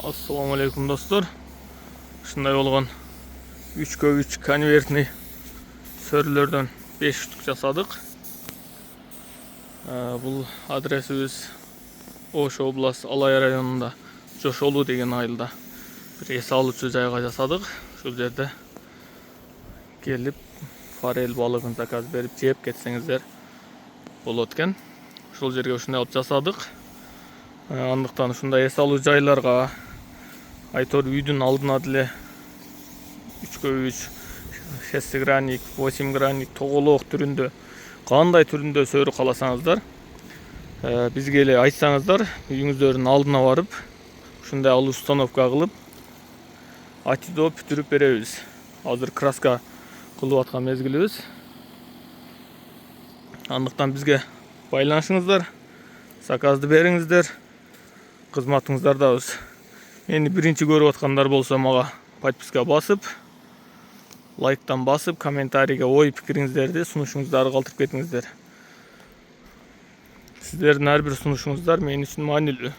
Assalamu alaikum dostlar. Şunday olgan 3x3 konvertni sörülörden 5 ştuk jasadık. Бұл adresimiz Oş oblast Alay rayonunda Joşolu деген айылда bir эс алуучу жайга жасадык. Шул жерде келип форель балыгын заказ берип жеп кетсеңиздер болот экен. Ошол жерге ушундай алып жасадык. Андыктан ушундай эс алуу жайларга айтор үйдүн алдына деле 3x3 6 гранник, 8 гранник, тоголок түрүндө кандай түрүндө сөрү кааласаңыздар бизге эле айтсаңыздар, үйүңүздөрдүн алдына барып ушундай алуу установка кылып ачыдоо бүтүрүп беребиз. Азыр краска кылып аткан мезгилибиз. Андыктан бизге байланышыңыздар, заказды бериңиздер. Кызматыңыздардабыз. Мени биринчи көрүп аткандар болсо мага подписка басып, лайктан басып, комментарийге ой пикириңиздерди, сунушуңуздарды калтырып кетиңиздер. Сиздердин ар бир сунушуңуздар мен үчүн маанилүү.